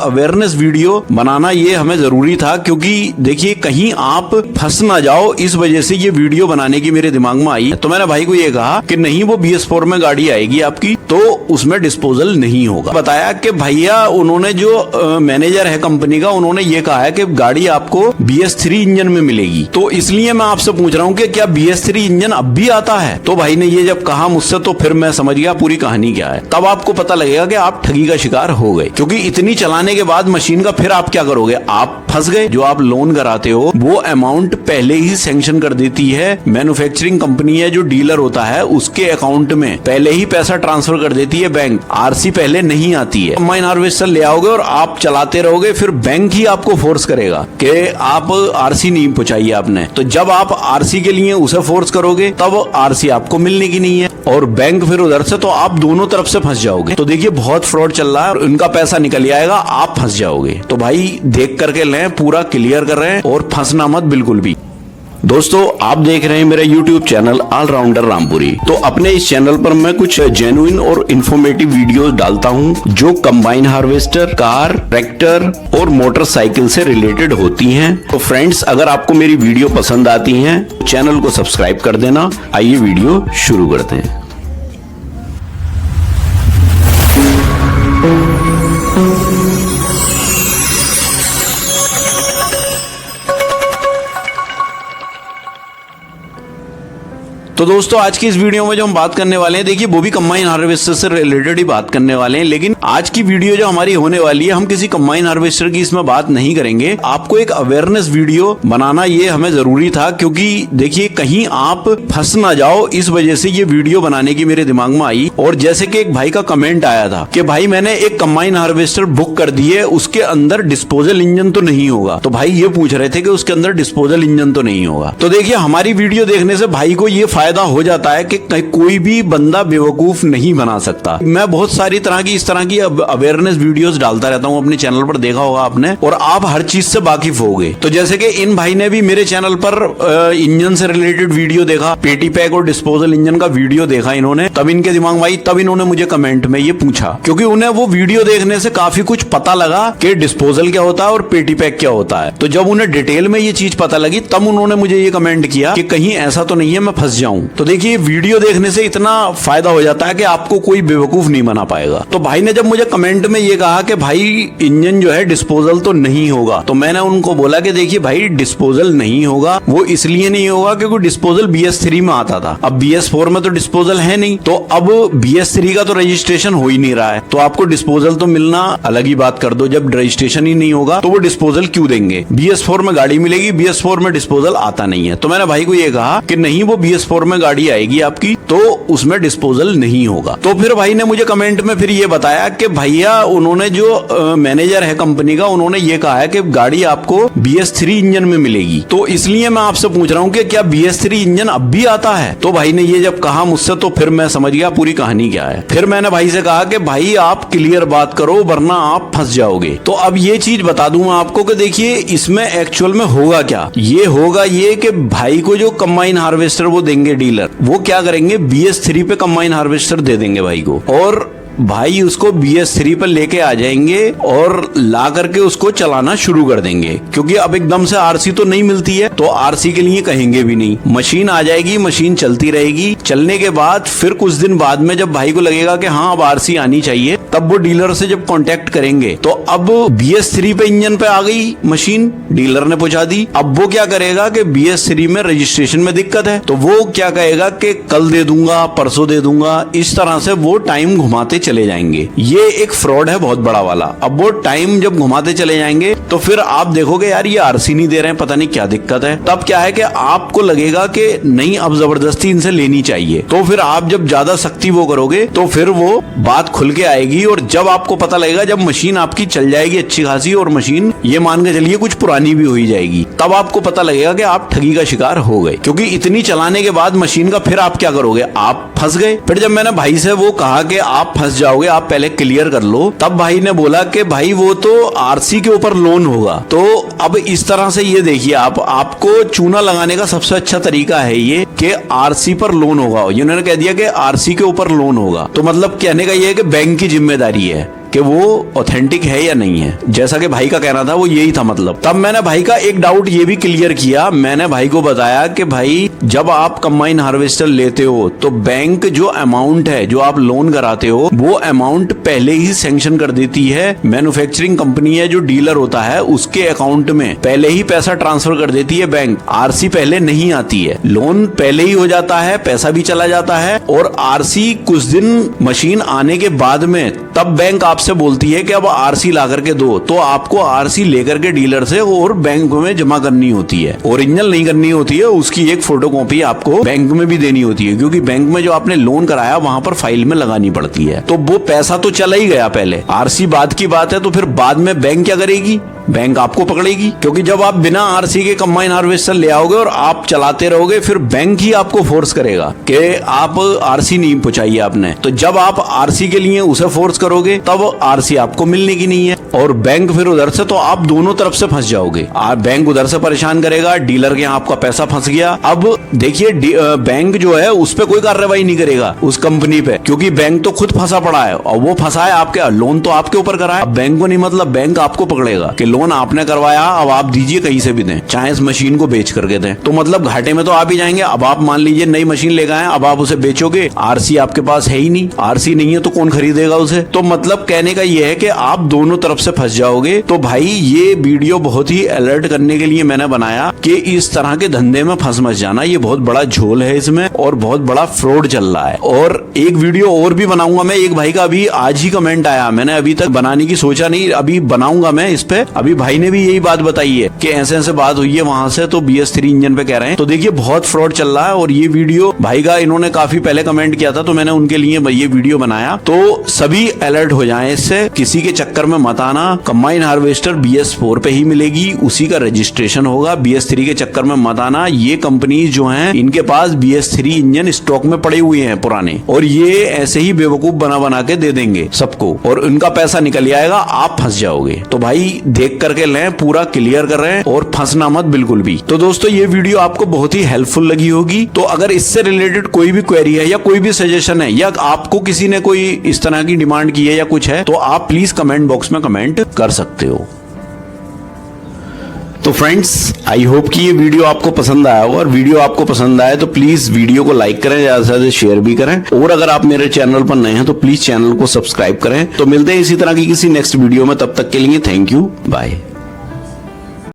Awareness video बनाना ये हमें जरूरी था, क्योंकि देखिए कहीं आप फंस ना जाओ, इस वजह से ये वीडियो बनाने की मेरे दिमाग में आई। तो मैंने भाई को ये कहा कि नहीं, वो BS4 में गाड़ी आएगी आपकी तो उसमें डिस्पोजल नहीं होगा। बताया कि भैया उन्होंने जो मैनेजर है कंपनी का, उन्होंने ये कहा है कि गाड़ी आपको BS3 इंजन में मिलेगी, तो इसलिए मैं आपसे पूछ रहा हूँ कि क्या BS3 इंजन अब भी आता है। तो भाई ने ये जब कहा मुझसे तो फिर मैं समझ गया पूरी कहानी क्या है। तब आपको पता लगेगा कि आप ठगी का शिकार हो गए, क्योंकि इतनी चलाने के बाद मशीन का फिर आप क्या करोगे, आप फंस गए। जो आप लोन कराते हो वो अमाउंट पहले ही सैंक्शन कर देती है मैन्युफैक्चरिंग कंपनी है, जो डीलर होता है उसके अकाउंट में पहले ही पैसा ट्रांसफर कर देती है बैंक। RC पहले नहीं आती है। कंबाइन हार्वेस्टर ले आओगे और आप चलाते रहोगे, फिर बैंक ही आपको फोर्स करेगा कि आप RC नहीं पहुंचाई आपने। तो जब आप RC के लिए उसे फोर्स करोगे तब RC आपको मिलने की नहीं है और बैंक फिर उधर से, तो आप दोनों तरफ से फंस जाओगे। तो देखिए बहुत फ्रॉड चल रहा है और उनका पैसा निकल आएगा, आप फंस जाओगे। तो भाई देख करके लें, पूरा क्लियर कर रहे हैं और फंसना मत बिल्कुल भी। दोस्तों आप देख रहे हैं मेरा YouTube चैनल ऑलराउंडर रामपुरी। तो अपने इस चैनल पर मैं कुछ जेन्युइन और इंफॉर्मेटिव वीडियोस डालता हूं जो कंबाइन हार्वेस्टर, कार, ट्रैक्टर और मोटरसाइकिल से रिलेटेड होती हैं। तो फ्रेंड्स अगर आपको मेरी वीडियो पसंद आती हैं तो चैनल को सब्सक्राइब कर देना। आइए वीडियो शुरू करते हैं। तो दोस्तों आज की इस वीडियो में जो हम बात करने वाले हैं, देखिए वो भी कंबाइन हार्वेस्टर से रिलेटेड ही बात करने वाले हैं, लेकिन आज की वीडियो जो हमारी होने वाली है, हम किसी कंबाइन हार्वेस्टर की इसमें बात नहीं करेंगे। आपको एक अवेयरनेस वीडियो बनाना ये हमें जरूरी था, क्योंकि देखिए कहीं आप फंस ना जाओ, इस वजह से ये वीडियो बनाने की मेरे दिमाग में आई। और जैसे कि एक भाई का कमेंट आया था कि भाई मैंने एक कंबाइन हार्वेस्टर बुक कर दी है, उसके अंदर डिस्पोजल इंजन तो नहीं होगा। तो भाई ये पूछ रहे थे कि उसके अंदर डिस्पोजल इंजन तो नहीं होगा। तो देखिए हमारी वीडियो देखने से भाई को ये फायदा हो जाता है कि कोई भी बंदा बेवकूफ नहीं बना सकता। मैं बहुत सारी तरह की इस तरह की अवेयरनेस वीडियोस डालता रहता हूं अपने चैनल पर, देखा होगा आपने, और आप हर चीज से वाकिफ होगे। तो जैसे कि इन भाई ने भी मेरे चैनल पर इंजन से रिलेटेड वीडियो देखा, पेटी पैक और डिस्पोजल इंजन का वीडियो देखा इन्होंने, तब इनके दिमाग में आई, तब इन्होंने मुझे कमेंट में ये पूछा, क्योंकि उन्हें वो वीडियो देखने से काफी कुछ पता लगा कि डिस्पोजल क्या होता है और पेटी पैक क्या होता है। तो जब उन्हें डिटेल में ये चीज पता लगी तब उन्होंने मुझे ये कमेंट किया कि कहीं ऐसा तो नहीं है मैं फंस जाऊं। तो देखिए वीडियो देखने से इतना फायदा हो जाता है कि आपको कोई बेवकूफ नहीं बना पाएगा। तो भाई ने जब मुझे कमेंट में ये कहा कि भाई इंजन जो है डिस्पोजल तो नहीं होगा, तो मैंने उनको बोला कि देखिए भाई डिस्पोजल नहीं होगा, वो इसलिए नहीं होगा क्योंकि डिस्पोजल BS3 में आता था, अब BS4 में तो डिस्पोजल है नहीं, तो अब BS3 का तो रजिस्ट्रेशन हो ही नहीं रहा है, तो आपको डिस्पोजल तो मिलना अलग ही बात कर दो। जब रजिस्ट्रेशन ही नहीं होगा तो वो डिस्पोजल क्यों देंगे। BS4 में गाड़ी मिलेगी, BS4 में डिस्पोजल आता नहीं है। तो मैंने भाई को ये कहा कि नहीं, वो BS4 में गाड़ी आएगी आपकी तो उसमें डिस्पोजल नहीं होगा। तो फिर भाई ने मुझे कमेंट में फिर ये बताया कि भैया उन्होंने जो मैनेजर है कंपनी का, उन्होंने ये कहा है कि गाड़ी आपको BS3 इंजन में मिलेगी, तो इसलिए मैं आपसे पूछ रहा हूँ कि क्या BS3 इंजन अब भी आता है। तो भाई ने ये जब कहा मुझसे तो फिर मैं समझ गया पूरी कहानी क्या है। फिर मैंने भाई से कहा कि भाई आप क्लियर बात करो वरना आप फंस जाओगे। तो अब ये चीज बता दूं आपको कि देखिए इसमें एक्चुअल में होगा क्या। ये होगा ये कि भाई को जो कंबाइन हार्वेस्टर वो देंगे डीलर, वो क्या करेंगे BS3 पे कंबाइन हार्वेस्टर दे देंगे भाई को, और भाई उसको BS3 पर लेके आ जाएंगे और ला करके उसको चलाना शुरू कर देंगे, क्योंकि अब एकदम से RC तो नहीं मिलती है, तो RC के लिए कहेंगे भी नहीं। मशीन आ जाएगी, मशीन चलती रहेगी, चलने के बाद फिर कुछ दिन बाद में जब भाई को लगेगा कि हाँ अब RC आनी चाहिए, तब वो डीलर से जब कांटेक्ट करेंगे तो अब BS3 पे इंजन पे आ गई मशीन, डीलर ने पहुंचा दी। अब वो क्या करेगा कि BS3 में रजिस्ट्रेशन में दिक्कत है, तो वो क्या कहेगा कि कल दे दूंगा, परसों दे दूंगा, इस तरह से वो टाइम घुमाते चले जाएंगे। ये एक फ्रॉड है बहुत बड़ा वाला। अब वो टाइम जब घुमाते चले जाएंगे तो फिर आप देखोगे यार ये RC नहीं दे रहे हैं, पता नहीं क्या दिक्कत है। तब क्या है कि आपको लगेगा कि नहीं अब जबरदस्ती इनसे लेनी चाहिए, तो फिर आप जब ज्यादा सख्ती वो करोगे तो फिर वो बात खुल के आएगी। और जब आपको पता लगेगा, जब मशीन आपकी चल जाएगी अच्छी खासी और मशीन ये मान के चलिए कुछ पुरानी भी हो ही जाएगी, तब आपको पता लगेगा कि आप ठगी का शिकार हो गए, क्योंकि इतनी चलाने के बाद मशीन का फिर आप क्या करोगे, आप फंस गए। फिर जब मैंने भाई से वो कहा कि आप फंस जाओगे, आप पहले क्लियर कर लो, तब भाई ने बोला कि भाई वो तो RC के ऊपर लोन होगा। तो अब इस तरह से ये देखिए, आपको चूना लगाने का सबसे अच्छा तरीका है ये कि RC पर लोन होगा। इन्होंने कह दिया कि RC के ऊपर लोन होगा, तो मतलब कहने का ये है कि बैंक की जिम्मेदारी है कि वो ऑथेंटिक है या नहीं है। जैसा कि भाई का कहना था वो यही था मतलब। तब मैंने भाई का एक डाउट ये भी क्लियर किया। मैंने भाई को बताया कि भाई जब आप कंबाइन हार्वेस्टर लेते हो तो बैंक जो अमाउंट है जो आप लोन कराते हो वो अमाउंट पहले ही सैंक्शन कर देती है। मैन्युफैक्चरिंग कंपनी है जो डीलर होता है उसके अकाउंट में पहले ही पैसा ट्रांसफर कर देती है बैंक। आरसी पहले नहीं आती है, लोन पहले ही हो जाता है, पैसा भी चला जाता है और आरसी कुछ दिन मशीन आने के बाद में तब बैंक आपसे बोलती है कि अब आरसी ला करके दो। तो आपको आरसी लेकर के डीलर से और बैंक में जमा करनी होती है। ओरिजिनल नहीं करनी होती है, उसकी एक फोटोकॉपी आपको बैंक में भी देनी होती है, क्योंकि बैंक में जो आपने लोन कराया वहां पर फाइल में लगानी पड़ती है। तो वो पैसा तो चला ही गया पहले, आरसी बाद की बात है। तो फिर बाद में बैंक क्या करेगी? बैंक आपको पकड़ेगी, क्योंकि जब आप बिना आरसी के कंबाइन हार्वेस्टर ले आओगे और आप चलाते रहोगे फिर बैंक ही आपको फोर्स करेगा कि आप आरसी नहीं पहुंचाई आपने। तो जब आप आरसी के लिए उसे फोर्स करोगे तब आरसी आपको मिलने की नहीं है और बैंक फिर उधर से, तो आप दोनों तरफ से फंस जाओगे। बैंक उधर से परेशान करेगा, डीलर के यहाँ आपका पैसा फंस गया। अब देखिए बैंक जो है उस पर कोई कार्रवाई नहीं करेगा उस कंपनी पे, क्योंकि बैंक तो खुद फंसा पड़ा है और वो फंसा है आपके, लोन तो आपके ऊपर करा है। बैंक को नहीं मतलब, बैंक आपको पकड़ेगा कि लोन आपने करवाया, अब आप दीजिए कहीं से भी दें, चाहे इस मशीन को बेच करके दें। तो मतलब घाटे में तो आप ही जाएंगे। अब आप मान लीजिए नई मशीन ले गए, अब आप उसे बेचोगे, आरसी आपके पास है ही नहीं, आरसी नहीं है तो कौन खरीदेगा उसे। तो मतलब कहने का ये है कि आप दोनों तरफ से फंस जाओगे। तो भाई ये वीडियो बहुत ही अलर्ट करने के लिए मैंने बनाया कि इस तरह के धंधे में फंस मत जाना, ये बहुत बड़ा झोल है इसमें और बहुत बड़ा फ्रॉड चल रहा है। और एक वीडियो और भी बनाऊंगा मैं। एक भाई का अभी आज ही कमेंट आया, मैंने अभी तक बनाने की सोचा नहीं, अभी बनाऊंगा मैं इस पे। अभी भाई ने भी यही बात बताई है कि ऐसे ऐसे बात हुई है वहां से, तो BS3 इंजन पे कह रहे हैं। तो देखिए बहुत फ्रॉड चल रहा है और ये वीडियो भाई का इन्होंने काफी पहले कमेंट किया था तो मैंने उनके लिए ये वीडियो बनाया। तो सभी अलर्ट हो जाएं इससे, किसी के चक्कर में मत आना। कंबाइन हार्वेस्टर BS4 पे ही मिलेगी, उसी का रजिस्ट्रेशन होगा। BS3 के चक्कर में मत आना। ये कंपनी जो है इनके पास BS3 इंजन स्टॉक में पड़े हुए हैं पुराने, और ये ऐसे ही बेवकूफ बना बना के दे देंगे सबको और उनका पैसा निकल आएगा, आप फंस जाओगे। तो भाई देख करके लें, पूरा क्लियर कर रहे हैं और फंसना मत बिल्कुल भी। तो दोस्तों ये वीडियो आपको बहुत ही हेल्पफुल लगी होगी। तो अगर इससे रिलेटेड कोई भी क्वेरी है या कोई भी सजेशन है या आपको किसी ने कोई इस तरह की डिमांड की है या कुछ है, तो आप प्लीज कमेंट बॉक्स में कमेंट कर सकते हो। तो फ्रेंड्स आई होप कि ये वीडियो आपको पसंद आया होगा, और वीडियो आपको पसंद आए तो प्लीज वीडियो को लाइक करें, ज्यादा से ज्यादा शेयर भी करें, और अगर आप मेरे चैनल पर नए हैं तो प्लीज चैनल को सब्सक्राइब करें। तो मिलते हैं इसी तरह की किसी नेक्स्ट वीडियो में, तब तक के लिए थैंक यू, बाय।